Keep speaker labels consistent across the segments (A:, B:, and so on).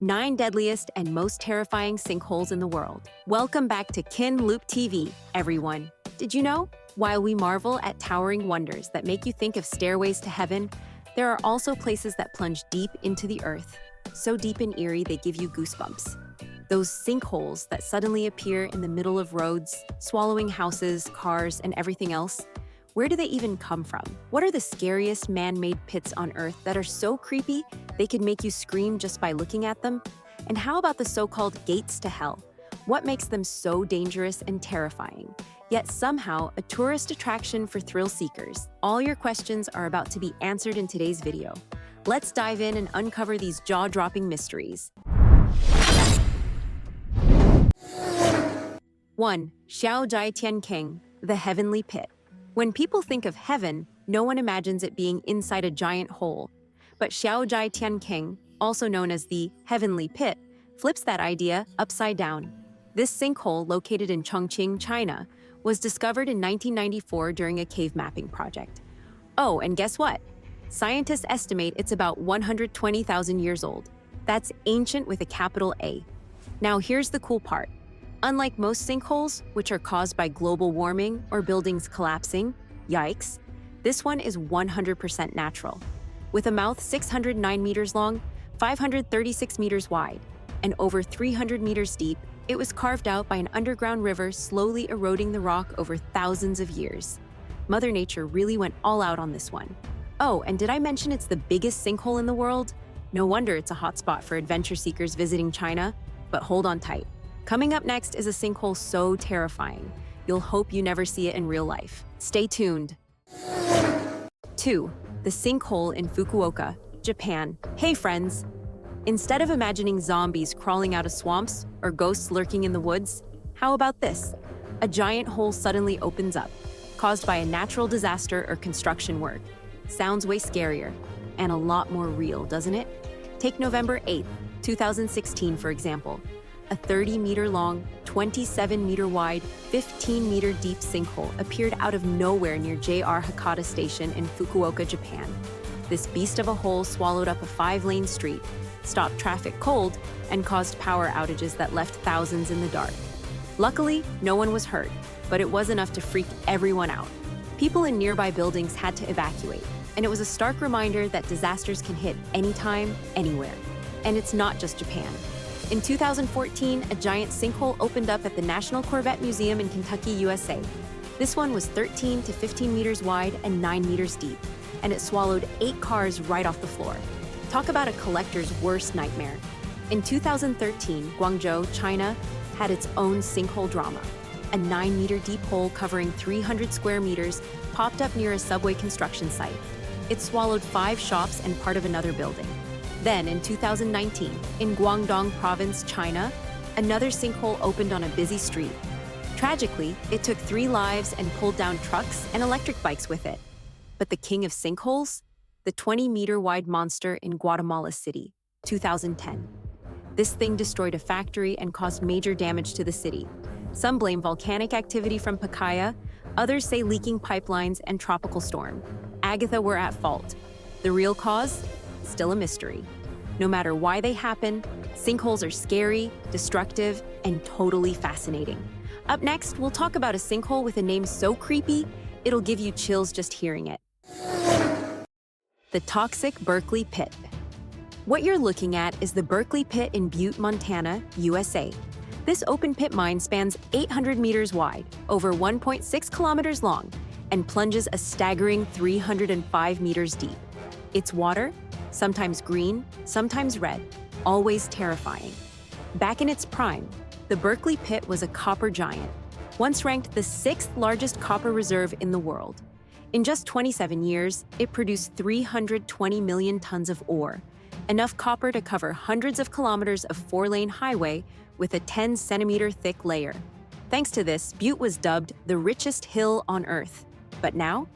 A: 9 deadliest and most terrifying sinkholes in the world. Welcome back to KINH LUP TV, everyone. Did you know? While we marvel at towering wonders that make you think of stairways to heaven, there are also places that plunge deep into the earth, so deep and eerie they give you goosebumps. Those sinkholes that suddenly appear in the middle of roads, swallowing houses, cars, and everything else. Where do they even come from? What are the scariest man-made pits on Earth that are so creepy they could make you scream just by looking at them? And how about the so-called gates to hell? What makes them so dangerous and terrifying, yet somehow a tourist attraction for thrill seekers? All your questions are about to be answered in today's video. Let's dive in and uncover these jaw-dropping mysteries. 1. Xiaojiatianking, the Heavenly Pit. When people think of heaven, no one imagines it being inside a giant hole. But Xiaojiatianking, also known as the Heavenly Pit, flips that idea upside down. This sinkhole, located in Chongqing, China, was discovered in 1994 during a cave mapping project. Oh, and guess what? Scientists estimate it's about 120,000 years old. That's ancient with a capital A. Now here's the cool part. Unlike most sinkholes, which are caused by global warming or buildings collapsing, yikes, this one is 100% natural. With a mouth 609 meters long, 536 meters wide, and over 300 meters deep, it was carved out by an underground river slowly eroding the rock over thousands of years. Mother Nature really went all out on this one. Oh, and did I mention it's the biggest sinkhole in the world? No wonder it's a hotspot for adventure seekers visiting China, but hold on tight. Coming up next is a sinkhole so terrifying, you'll hope you never see it in real life. Stay tuned. 2. The sinkhole in Fukuoka, Japan. Hey friends! Instead of imagining zombies crawling out of swamps or ghosts lurking in the woods, how about this? A giant hole suddenly opens up, caused by a natural disaster or construction work. Sounds way scarier, and a lot more real, doesn't it? Take November 8th, 2016, for example. A 30-meter-long, 27-meter-wide, 15-meter-deep sinkhole appeared out of nowhere near JR Hakata Station in Fukuoka, Japan. This beast of a hole swallowed up a 5-lane street, stopped traffic cold, and caused power outages that left thousands in the dark. Luckily, no one was hurt, but it was enough to freak everyone out. People in nearby buildings had to evacuate, and it was a stark reminder that disasters can hit anytime, anywhere. And it's not just Japan. In 2014, a giant sinkhole opened up at the National Corvette Museum in Kentucky, USA. This one was 13 to 15 meters wide and 9 meters deep, and it swallowed 8 cars right off the floor. Talk about a collector's worst nightmare. In 2013, Guangzhou, China, had its own sinkhole drama. A 9-meter deep hole covering 300 square meters popped up near a subway construction site. It swallowed 5 shops and part of another building. Then, in 2019, in Guangdong Province, China, another sinkhole opened on a busy street. Tragically, it took 3 lives and pulled down trucks and electric bikes with it. But the king of sinkholes? The 20-meter-wide monster in Guatemala City, 2010. This thing destroyed a factory and caused major damage to the city. Some blame volcanic activity from Pacaya, others say leaking pipelines and tropical storm. Agatha were at fault. The real cause? Still a mystery. No matter why they happen, sinkholes are scary, destructive, and totally fascinating. Up next, we'll talk about a sinkhole with a name so creepy, it'll give you chills just hearing it. The toxic Berkeley Pit. What you're looking at is the Berkeley Pit in Butte, Montana, USA. This open pit mine spans 800 meters wide, over 1.6 kilometers long, and plunges a staggering 305 meters deep. Its water? Sometimes green, sometimes red, always terrifying. Back in its prime, the Berkeley Pit was a copper giant, once ranked the 6th largest copper reserve in the world. In just 27 years, it produced 320 million tons of ore, enough copper to cover hundreds of kilometers of 4-lane highway with a 10-centimeter thick layer. Thanks to this, Butte was dubbed the richest hill on Earth. But now,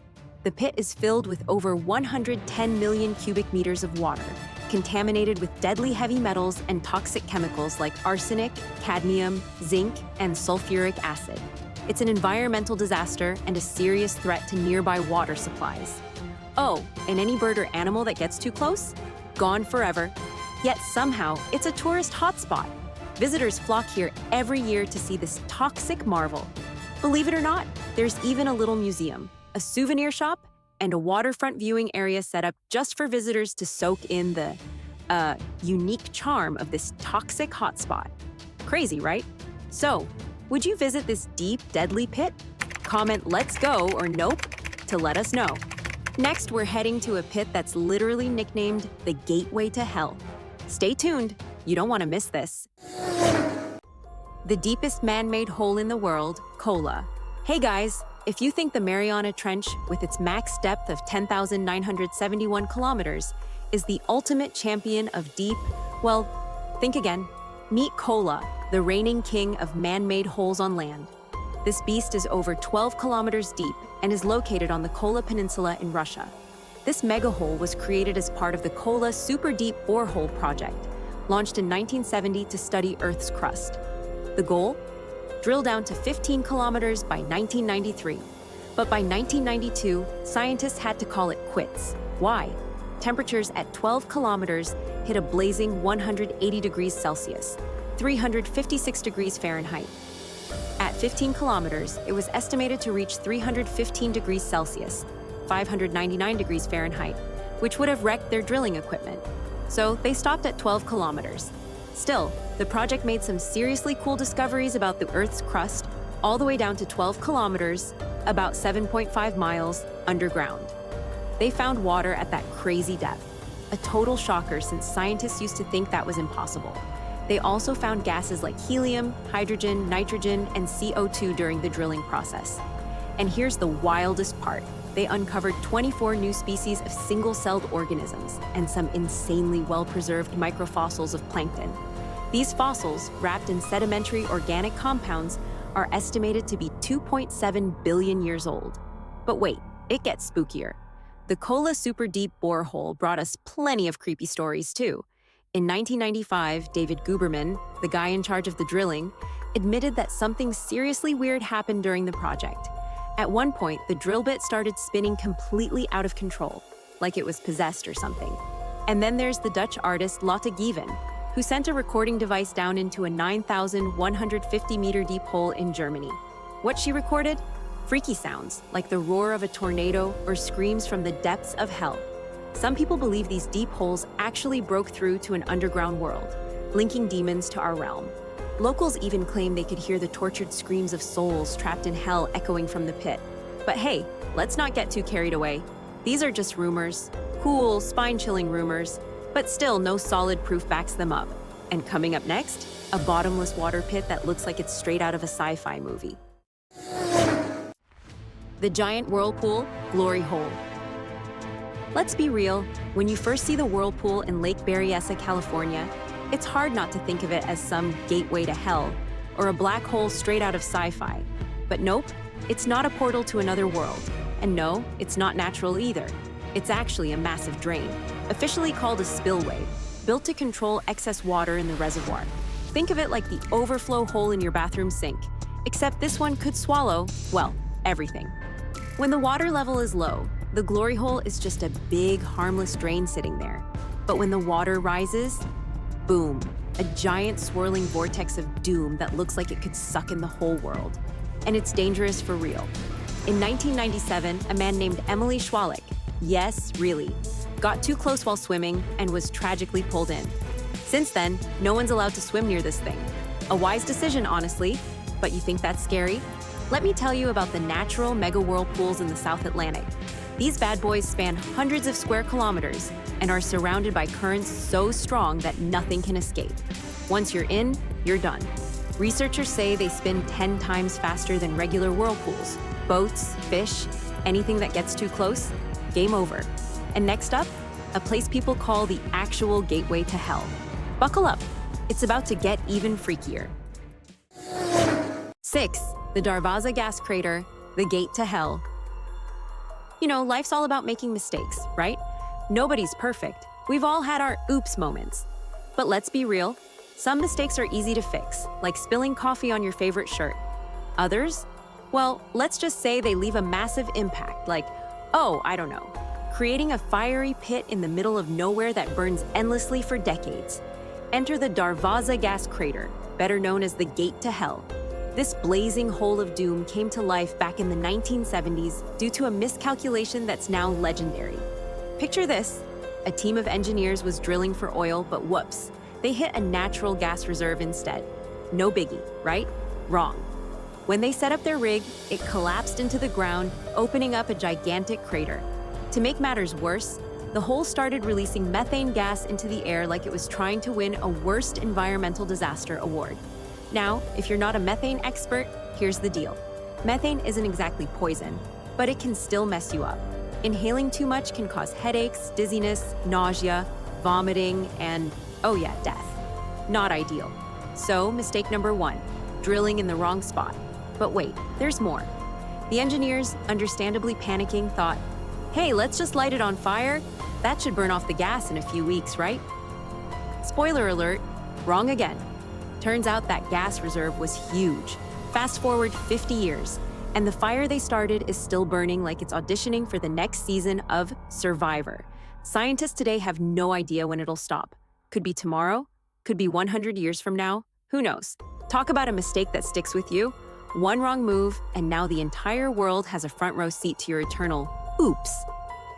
A: the pit is filled with over 110 million cubic meters of water, contaminated with deadly heavy metals and toxic chemicals like arsenic, cadmium, zinc, and sulfuric acid. It's an environmental disaster and a serious threat to nearby water supplies. Oh, and any bird or animal that gets too close? Gone forever. Yet somehow, it's a tourist hotspot. Visitors flock here every year to see this toxic marvel. Believe it or not, there's even a little museum, a souvenir shop, and a waterfront viewing area set up just for visitors to soak in the unique charm of this toxic hotspot. Crazy, right? So, would you visit this deep, deadly pit? Comment "Let's go" or "Nope" to let us know. Next, we're heading to a pit that's literally nicknamed the Gateway to Hell. Stay tuned, you don't want to miss this. The deepest man-made hole in the world, KOLA. Hey guys, if you think the Mariana Trench, with its max depth of 10,971 kilometers, is the ultimate champion of deep, well, think again. Meet KOLA, the reigning king of man-made holes on land. This beast is over 12 kilometers deep and is located on the Kola Peninsula in Russia. This mega hole was created as part of the Kola Super Deep Borehole Project, launched in 1970 to study Earth's crust. The goal? Drill down to 15 kilometers by 1993. But by 1992, scientists had to call it quits. Why? Temperatures at 12 kilometers hit a blazing 180 degrees Celsius, 356 degrees Fahrenheit. At 15 kilometers, it was estimated to reach 315 degrees Celsius, 599 degrees Fahrenheit, which would have wrecked their drilling equipment. So they stopped at 12 kilometers. Still, the project made some seriously cool discoveries about the Earth's crust, all the way down to 12 kilometers, about 7.5 miles, underground. They found water at that crazy depth, a total shocker since scientists used to think that was impossible. They also found gases like helium, hydrogen, nitrogen, and CO2 during the drilling process. And here's the wildest part. They uncovered 24 new species of single-celled organisms and some insanely well-preserved microfossils of plankton. These fossils, wrapped in sedimentary organic compounds, are estimated to be 2.7 billion years old. But wait, it gets spookier. The Kola Super Deep Borehole brought us plenty of creepy stories too. In 1995, David Guberman, the guy in charge of the drilling, admitted that something seriously weird happened during the project. At one point, the drill bit started spinning completely out of control, like it was possessed or something. And then there's the Dutch artist Lotte Gieven, who sent a recording device down into a 9,150-meter deep hole in Germany. What she recorded? Freaky sounds, like the roar of a tornado or screams from the depths of hell. Some people believe these deep holes actually broke through to an underground world, linking demons to our realm. Locals even claim they could hear the tortured screams of souls trapped in hell echoing from the pit. But hey, let's not get too carried away. These are just rumors, cool, spine-chilling rumors, but still no solid proof backs them up. And coming up next, a bottomless water pit that looks like it's straight out of a sci-fi movie. The giant whirlpool, Glory Hole. Let's be real, when you first see the whirlpool in Lake Berryessa, California, it's hard not to think of it as some gateway to hell or a black hole straight out of sci-fi. But nope, it's not a portal to another world. And no, it's not natural either. It's actually a massive drain, officially called a spillway, built to control excess water in the reservoir. Think of it like the overflow hole in your bathroom sink, except this one could swallow, well, everything. When the water level is low, the glory hole is just a big, harmless drain sitting there. But when the water rises, boom, a giant swirling vortex of doom that looks like it could suck in the whole world. And it's dangerous for real. In 1997, a man named Emily Schwalik, yes, really, got too close while swimming and was tragically pulled in. Since then, no one's allowed to swim near this thing. A wise decision, honestly, but you think that's scary? Let me tell you about the natural mega whirlpools in the South Atlantic. These bad boys span hundreds of square kilometers and are surrounded by currents so strong that nothing can escape. Once you're in, you're done. Researchers say they spin 10 times faster than regular whirlpools. Boats, fish, anything that gets too close, game over. And next up, a place people call the actual gateway to hell. Buckle up, it's about to get even freakier. 6. The Darvaza gas crater, the gate to hell. You know, life's all about making mistakes, right? Nobody's perfect. We've all had our oops moments. But let's be real, some mistakes are easy to fix, like spilling coffee on your favorite shirt. Others? Well, let's just say they leave a massive impact, like, oh, I don't know, creating a fiery pit in the middle of nowhere that burns endlessly for decades. Enter the Darvaza gas crater, better known as the Gate to Hell. This blazing hole of doom came to life back in the 1970s due to a miscalculation that's now legendary. Picture this: a team of engineers was drilling for oil, but whoops, they hit a natural gas reserve instead. No biggie, right? Wrong. When they set up their rig, it collapsed into the ground, opening up a gigantic crater. To make matters worse, the hole started releasing methane gas into the air like it was trying to win a Worst Environmental Disaster award. Now, if you're not a methane expert, here's the deal. Methane isn't exactly poison, but it can still mess you up. Inhaling too much can cause headaches, dizziness, nausea, vomiting, and, oh yeah, death. Not ideal. So, mistake number 1, drilling in the wrong spot. But wait, there's more. The engineers, understandably panicking, thought, hey, let's just light it on fire. That should burn off the gas in a few weeks, right? Spoiler alert, wrong again. Turns out that gas reserve was huge. Fast forward 50 years, and the fire they started is still burning like it's auditioning for the next season of Survivor. Scientists today have no idea when it'll stop. Could be tomorrow, could be 100 years from now, who knows? Talk about a mistake that sticks with you. One wrong move, and now the entire world has a front row seat to your eternal oops.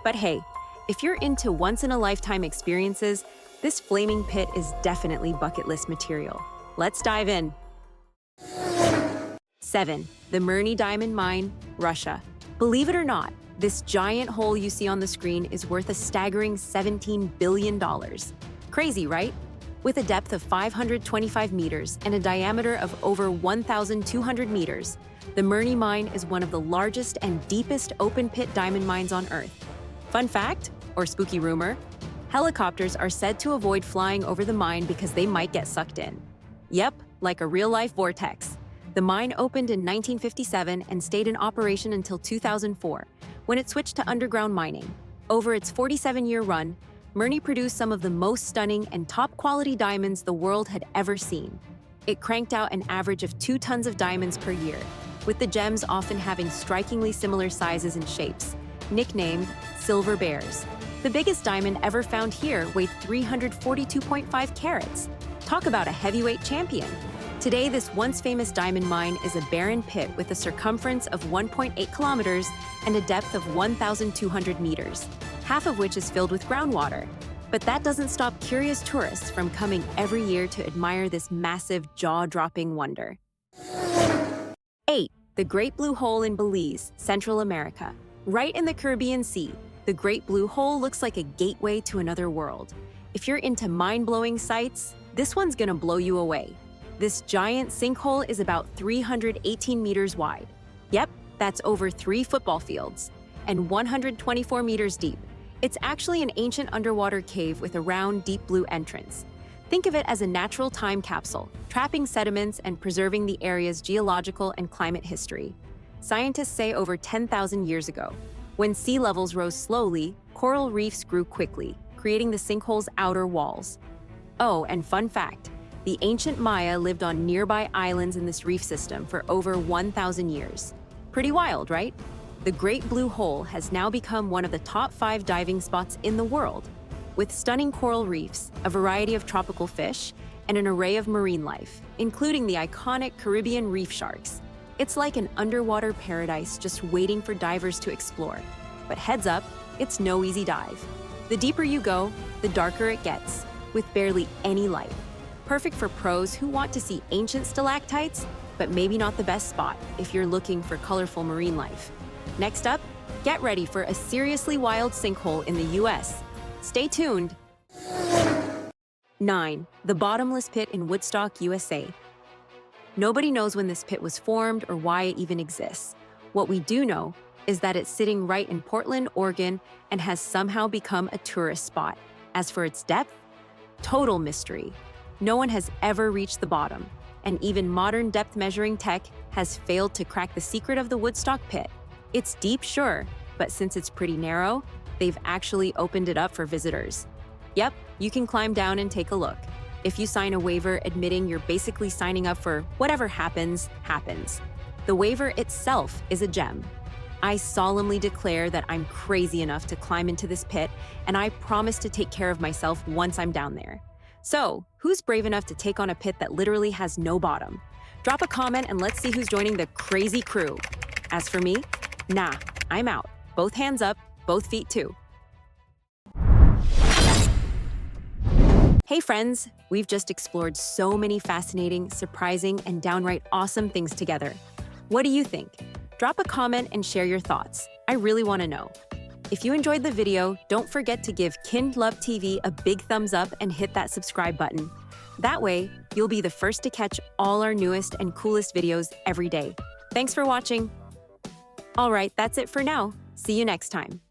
A: But hey, if you're into once-in-a-lifetime experiences, this flaming pit is definitely bucket list material. Let's dive in. 7. The Mirny Diamond Mine, Russia. Believe it or not, this giant hole you see on the screen is worth a staggering $17 billion. Crazy, right? With a depth of 525 meters and a diameter of over 1,200 meters, the Mirny Mine is one of the largest and deepest open-pit diamond mines on Earth. Fun fact, or spooky rumor, helicopters are said to avoid flying over the mine because they might get sucked in. Yep, like a real-life vortex. The mine opened in 1957 and stayed in operation until 2004, when it switched to underground mining. Over its 47-year run, Mirny produced some of the most stunning and top-quality diamonds the world had ever seen. It cranked out an average of 2 tons of diamonds per year, with the gems often having strikingly similar sizes and shapes, nicknamed silver bears. The biggest diamond ever found here weighed 342.5 carats. Talk about a heavyweight champion. Today, this once famous diamond mine is a barren pit with a circumference of 1.8 kilometers and a depth of 1,200 meters, half of which is filled with groundwater. But that doesn't stop curious tourists from coming every year to admire this massive, jaw-dropping wonder. 8. The Great Blue Hole in Belize, Central America. Right in the Caribbean Sea, the Great Blue Hole looks like a gateway to another world. If you're into mind-blowing sights, this one's gonna blow you away. This giant sinkhole is about 318 meters wide. Yep, that's over 3 football fields, and 124 meters deep. It's actually an ancient underwater cave with a round, deep blue entrance. Think of it as a natural time capsule, trapping sediments and preserving the area's geological and climate history. Scientists say over 10,000 years ago, when sea levels rose slowly, coral reefs grew quickly, creating the sinkhole's outer walls. Oh, and fun fact, the ancient Maya lived on nearby islands in this reef system for over 1,000 years. Pretty wild, right? The Great Blue Hole has now become one of the top 5 diving spots in the world, with stunning coral reefs, a variety of tropical fish, and an array of marine life, including the iconic Caribbean reef sharks. It's like an underwater paradise just waiting for divers to explore. But heads up, it's no easy dive. The deeper you go, the darker it gets, with barely any light. Perfect for pros who want to see ancient stalactites, but maybe not the best spot if you're looking for colorful marine life. Next up, get ready for a seriously wild sinkhole in the US. Stay tuned. 9. The Bottomless Pit in Woodstock, USA. Nobody knows when this pit was formed or why it even exists. What we do know is that it's sitting right in Portland, Oregon, and has somehow become a tourist spot. As for its depth, total mystery. No one has ever reached the bottom, and even modern depth measuring tech has failed to crack the secret of the Woodstock pit. It's deep, sure, but since it's pretty narrow, they've actually opened it up for visitors. Yep, you can climb down and take a look. If you sign a waiver admitting you're basically signing up for whatever happens, happens. The waiver itself is a gem. I solemnly declare that I'm crazy enough to climb into this pit, and I promise to take care of myself once I'm down there. So, who's brave enough to take on a pit that literally has no bottom? Drop a comment and let's see who's joining the crazy crew. As for me, nah, I'm out. Both hands up, both feet too. Hey friends, we've just explored so many fascinating, surprising, and downright awesome things together. What do you think? Drop a comment and share your thoughts. I really want to know. If you enjoyed the video, don't forget to give KINH LUP TV a big thumbs up and hit that subscribe button. That way, you'll be the first to catch all our newest and coolest videos every day. Thanks for watching. All right, that's it for now. See you next time.